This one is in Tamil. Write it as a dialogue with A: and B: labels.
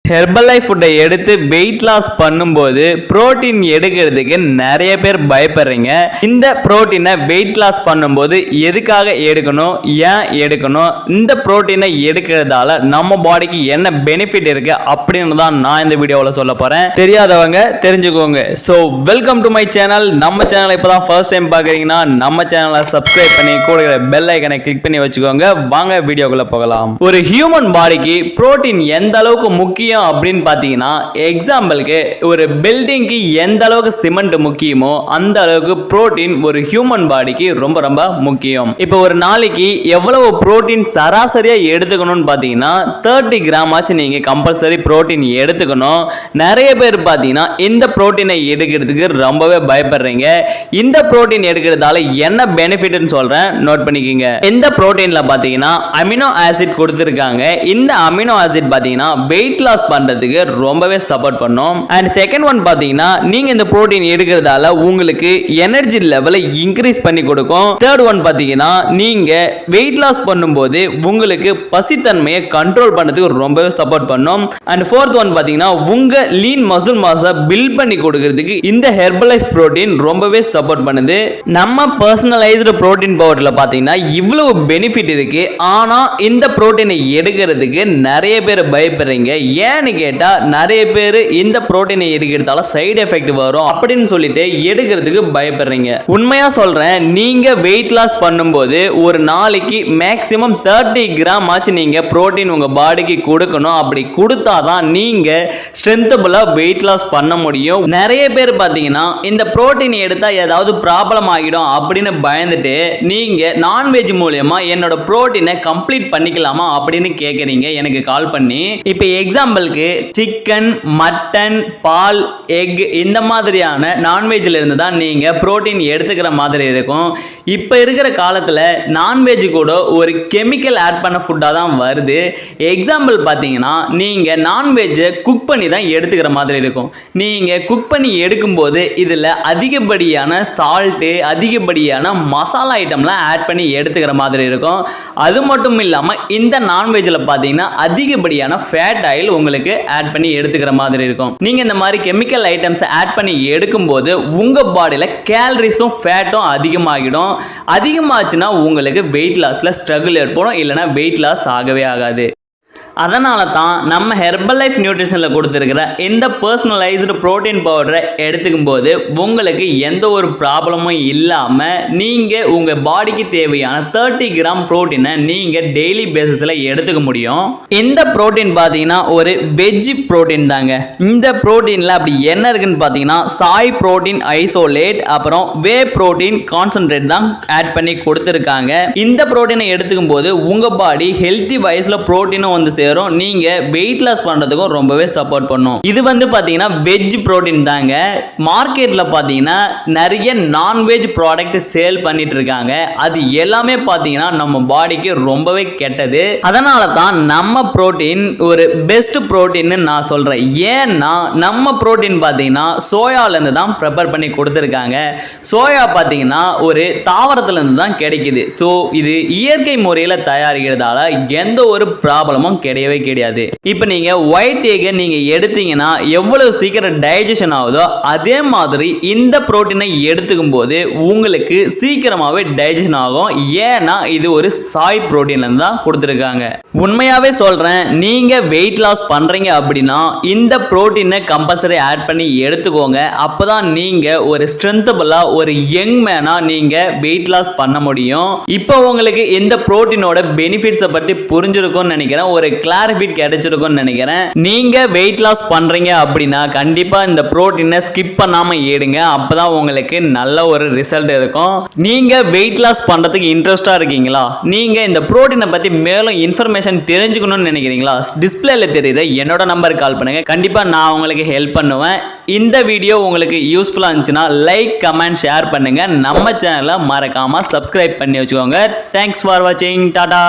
A: ஹெர்பலைஃப் ஃபுட்டை எடுத்து வெயிட் லாஸ் பண்ணும்போது புரோட்டீன் எடுக்கிறதுக்கு நிறைய பேர் பயப்படுறீங்க. இந்த புரோட்டீனை வெயிட் லாஸ் பண்ணும்போது எதுக்காக எடுக்கணும், ஏன் எடுக்கணும், இந்த புரோட்டீனை எடுக்கிறதால நம்ம பாடிக்கு என்ன பெனிஃபிட் இருக்கு அப்படின்னு தான் நான் இந்த வீடியோவில் சொல்ல போறேன். தெரியாதவங்க தெரிஞ்சுக்கோங்க. So welcome to my channel. நம்ம சேனலை இப்போ தான் ஃபர்ஸ்ட் டைம் பார்க்குறீங்கன்னா நம்ம சேனலை சப்ஸ்கிரைப் பண்ணி கூட பெல் ஐக்கனை கிளிக் பண்ணி வச்சுக்கோங்க. வாங்க வீடியோக்குள்ள போகலாம். ஒரு ஹியூமன் பாடிக்கு புரோட்டீன் எந்த அளவுக்கு முக்கியம் அப்படின்னு பார்த்தீங்கன்னா, எக்ஸாம்பிளுக்கு ஒரு பில்டிங்க்கு எந்த அளவுக்கு சிமெண்ட் முக்கியமோ அந்த அளவுக்கு புரோட்டீன் ஒரு ஹியூமன் பாடிக்கு ரொம்ப ரொம்ப முக்கியம். இப்போ ஒரு நாளைக்கு எவ்வளவு புரோட்டீன் சராசரியா எடுத்துக்கணும்னு பார்த்தீங்கன்னா 30 கிராம் ஆச்சு நீங்க கம்பல்சரி புரோட்டீன் எடுத்துக்கணும். நிறைய பேர் பார்த்தீங்கன்னா இந்த புரோட்டீனை எடுக்கிறதுக்கு ரொம்பவே பயப்படுறீங்க. இந்த புரோட்டீன் எடுக்கிறதால என்ன பெனிஃபிட்னு சொல்றேன், நோட் பண்ணிக்கோங்க. இந்த புரோட்டீன்ல பார்த்தீங்கன்னா அமினோ ஆசிட் கொடுத்திருக்காங்க. இந்த அமினோ ஆசிட் பார்த்தீங்கன்னா வெயிட் லாஸ் பண்றதுக்கு ரொம்பவே சப்போர்ட் பண்ணும். அண்ட் செகண்ட் ஒன் பாத்தீங்கன்னா, நீங்க இந்த புரோட்டீன் எடுக்கிறதால உங்களுக்கு எனர்ஜி லெவலை இன்க்ரீஸ் பண்ணி கொடுக்கும். தேர்ட் ஒன் பாத்தீங்கன்னா, நீங்க வெயிட் லாஸ் பண்ணும்போது உங்களுக்கு பசித்தன்மையை கண்ட்ரோல் பண்றதுக்கு ரொம்பவே சப்போர்ட் பண்ணும். அண்ட் ஃபோர்த் ஒன் பாத்தீங்கன்னா, உங்க லீன் மசில் மாஸை பில்ட் பண்ணி கொடுக்கிறதுக்கு இந்த ஹெர்பலைஃப் புரோட்டீன் ரொம்பவே சப்போர்ட் பண்ணுது. நம்ம பர்சனலைஸ்டு புரோட்டீன் பவுடர்ல பாத்தீங்கன்னா இவ்வளவு பெனிஃபிட் இருக்கு. ஆனா இந்த புரோட்டீனை எடுக்கிறதுக்கு நிறைய பேர் பயப்படுறீங்க. ஏன்னு கேட்டா நிறைய பேர் இந்த புரோட்டீனை எடுக்கிறதால சைடு எஃபெக்ட் வரும் அப்படின்னு சொல்லிட்டு எடுக்கிறதுக்கு பயப்படுறீங்க. உண்மையா சொல்றேன், நீங்க வெயிட் லாஸ் பண்ணும்போது ஒரு நாளைக்கு மேக்ஸிமம் 30 கிராம் ஆச்சு நீங்க புரோட்டீன் உங்க பாடிக்கு கொடுக்கணும். அப்படி கொடுத்தாதான் நீங்க ஸ்ட்ரென்த்தபிளா வெயிட் லாஸ் பண்ண முடியும். நிறைய பேர் பாத்தீங்கன்னா இந்த புரோட்டீன் எடுத்தா ஏதாவது ப்ராப்ளம் ஆகிடும் அப்படின்னு பயந்துட்டு நீங்க நான்வெஜ் மூலமா என்னோட புரோட்டீனை கம்ப்ளீட் பண்ணிக்கலாமா அப்படின்னு கேட்குறீங்க எனக்கு கால் பண்ணி. இப்போ எக்ஸாம்பிளுக்கு சிக்கன், மட்டன், பால், எக் இந்த மாதிரியான நான்வெஜ்ல இருந்து தான் நீங்க புரோட்டீன் எடுத்துக்கிற மாதிரி இருக்கும். இப்போ இருக்கிற காலத்தில் நான்வெஜ் கூட ஒரு கெமிக்கல் ஆட் பண்ண ஃபுட்டாக தான் வருது. எக்ஸாம்பிள் பார்த்தீங்கன்னா, நீங்கள் நான்வெஜ்ஜை குக் பண்ணி தான் எடுத்துக்கிற மாதிரி இருக்கும். நீங்கள் குக் பண்ணி எடுக்கும்போது இதில் அதிகப்படியான சால்ட்டு, அதிகப்படியான மசாலா ஐட்டம்லாம் ஆட் பண்ணி எடுத்துக்கிற மாதிரி இருக்கும். அது மட்டும் இல்லாமல் இந்த நான்வெஜ்ஜில் பார்த்தீங்கன்னா அதிகப்படியான ஃபேட் ஆயில் உங்களுக்கு ஆட் பண்ணி எடுத்துக்கிற மாதிரி இருக்கும். நீங்க இந்த மாதிரி கெமிக்கல் ஐட்டம்ஸ் ஆட் பண்ணி எடுக்கும்போது உங்க பாடியில கேலரிஸும் ஃபேட்டும் அதிகமாகிடும். அதிகமாச்சுன்னா உங்களுக்கு வெயிட் லாஸ்ல ஸ்ட்ரகிள் ஏற்படும், இல்லைன்னா வெயிட் லாஸ் ஆகவே ஆகாது. அதனால தான் நம்ம ஹெர்பலைஃப் நியூட்ரிஷனில் கொடுத்துருக்கிற இந்த பர்சனலைஸ்டு ப்ரோட்டீன் பவுடரை எடுத்துக்கும் போது உங்களுக்கு எந்த ஒரு ப்ராப்ளமும் இல்லாமல் நீங்கள் உங்கள் பாடிக்கு தேவையான 30 கிராம் ப்ரோட்டீனை நீங்கள் டெய்லி பேசிஸில் எடுத்துக்க முடியும். இந்த ப்ரோட்டீன் பார்த்தீங்கன்னா ஒரு வெஜ் ப்ரோட்டீன் தாங்க. இந்த ப்ரோட்டீனில் அப்படி என்ன இருக்குன்னு பார்த்தீங்கன்னா சாய் ப்ரோட்டீன் ஐசோலேட், அப்புறம் வே ப்ரோட்டீன் கான்சன்ட்ரேட் தான் ஆட் பண்ணி கொடுத்துருக்காங்க. இந்த ப்ரோட்டீனை எடுத்துக்கும் போது உங்கள் பாடி ஹெல்த்தி வயசில் ப்ரோட்டீனும் வந்து நீங்க வெயிட் லாஸ் பண்றதுக்கும் ரொம்பவே சப்போர்ட் பண்ணும். இது வந்து பாத்தீங்கன்னா வெஜ் புரோட்டீன் தாங்க. மார்க்கெட்ல பாத்தீங்கன்னா நிறைய நான்வெஜ் ப்ராடக்ட் சேல் பண்ணிட்டு இருக்காங்க. அது எல்லாமே பாத்தீங்கன்னா நம்ம பாடிக்கு ரொம்பவே கெட்டது. அதனால தான் நம்ம புரோட்டீன் ஒரு பெஸ்ட் புரோட்டீன் நான் சொல்றேன். ஏன்னா நம்ம புரோட்டீன் பாத்தீங்கன்னா சோயால இருந்து தான் ப்ரிப்பேர் பண்ணி கொடுத்திருக்காங்க. சோயா பாத்தீங்கன்னா ஒரு தாவரத்துல இருந்து தான் கிடைக்குது. ஸோ இது இயற்கை முறையில் தயாரிக்கிறதால எந்த ஒரு ப்ராப்ளமும் கிடையவே கிடையாது. இப்போ நீங்க ஒயிட் எக் நீங்க எடுத்தீங்கன்னா எவ்வளவு சீக்கிரம் டைஜஷன் ஆகுதோ அதே மாதிரி இந்த புரோட்டீனை எடுத்துக்கும் போது உங்களுக்கு சீக்கிரமாவே டைஜஷன் ஆகும். ஏன்னா இது ஒரு சாய் புரோட்டீன்ல இருந்து தான் கொடுத்திருக்காங்க. உண்மையாவே சொல்றேன், நீங்க வெயிட் லாஸ் பண்றீங்க அப்படின்னா இந்த புரோட்டீனை கம்பல்சரி ஆட் பண்ணி எடுத்துக்கோங்க. அப்பதான் நீங்க ஒரு ஸ்ட்ரென்த்தபிளா ஒரு யங் மேனா நீங்க வெயிட் லாஸ் பண்ண முடியும். இப்போ உங்களுக்கு இந்த புரோட்டீனோட பெனிஃபிட்ஸை பத்தி புரிஞ்சிருக்கும்னு நினைக்கிறேன். ஒரு கிளாரிஃபிட் கிடைச்சிருக்கும்னு நினைக்கிறேன். நீங்க வெயிட் லாஸ் பண்றீங்க அப்படின்னா கண்டிப்பா இந்த புரோட்டீனை ஸ்கிப் பண்ணாம எடுங்க. அப்பதான் உங்களுக்கு நல்ல ஒரு ரிசல்ட் இருக்கும். நீங்க வெயிட் லாஸ் பண்றதுக்கு இன்ட்ரெஸ்டா இருக்கீங்களா? நீங்க இந்த புரோட்டீனை பத்தி மேலும் இன்ஃபர்மேஷன் தெரிஞ்சுக்கணும்னு நினைக்கிறீங்களா? டிஸ்பிளேல தெரியுற என்னோட நம்பருக்கு கால் பண்ணுங்க. கண்டிப்பா நான் உங்களுக்கு ஹெல்ப் பண்ணுவேன். இந்த வீடியோ உங்களுக்கு யூஸ்ஃபுல்லா இருந்துச்சுன்னா லைக், கமெண்ட், ஷேர் பண்ணுங்க. நம்ம சேனலை மறக்காம சப்ஸ்கிரைப் பண்ணி வச்சுக்கோங்க. தேங்க்ஸ் ஃபார் வாட்சிங். டாடா.